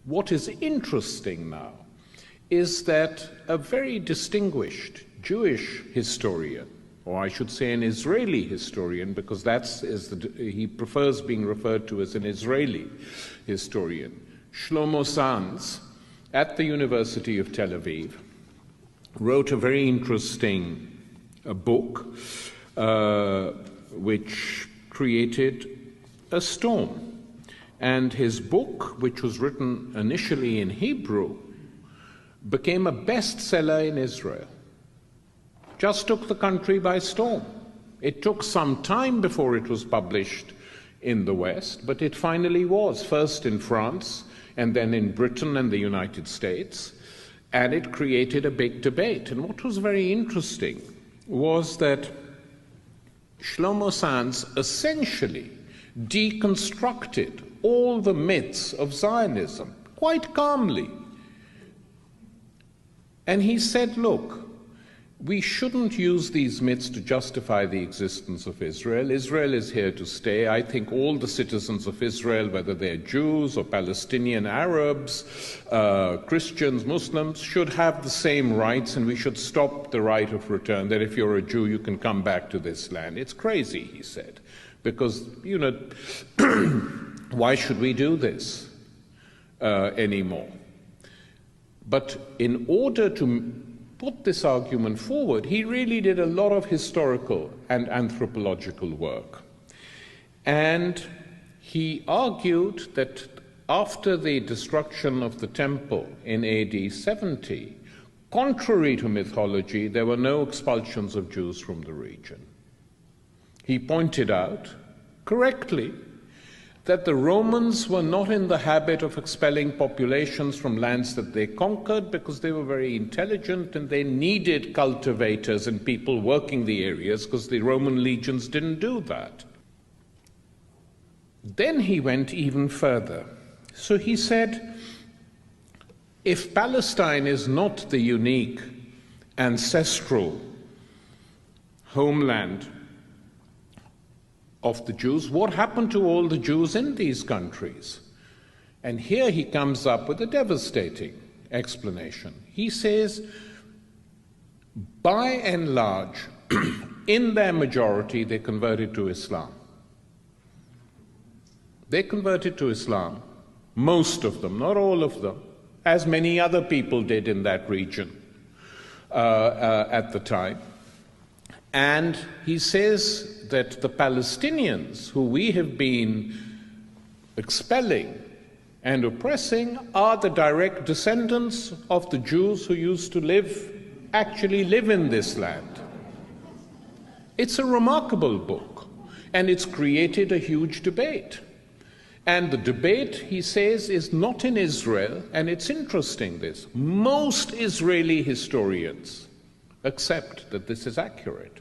What is interesting now is that a very distinguished Jewish historian, or I should say an Israeli historian, because he prefers being referred to as an Israeli historian, Shlomo Sand, at the University of Tel Aviv, wrote a very interesting book which created a storm. And his book, which was written initially in Hebrew, became a bestseller in Israel. Just took the country by storm. It took some time before it was published in the West, but it finally was, first in France and then in Britain and the United States, and it created a big debate. And what was very interesting was that Shlomo Sand essentially deconstructed all the myths of Zionism quite calmly. And he said, look, we shouldn't use these myths to justify the existence of Israel. Israel is here to stay. I think all the citizens of Israel, whether they're Jews or Palestinian Arabs, Christians, Muslims, should have the same rights, and we should stop the right of return, that if you're a Jew, you can come back to this land. It's crazy, he said, because, why should we do this anymore? But in order to put this argument forward, he really did a lot of historical and anthropological work. And he argued that after the destruction of the temple in AD 70, contrary to mythology, there were no expulsions of Jews from the region. He pointed out, correctly, that the Romans were not in the habit of expelling populations from lands that they conquered because they were very intelligent and they needed cultivators and people working the areas because the Roman legions didn't do that. Then he went even further. So he said, if Palestine is not the unique ancestral homeland of the Jews, what happened to all the Jews in these countries? And here he comes up with a devastating explanation. He says, by and large, in their majority, they converted to Islam. They converted to Islam, most of them, not all of them, as many other people did in that region at the time. And he says that the Palestinians, who we have been expelling and oppressing, are the direct descendants of the Jews who used to actually live in this land. It's a remarkable book, and it's created a huge debate. And the debate, he says, is not in Israel, and it's interesting this. Most Israeli historians accept that this is accurate.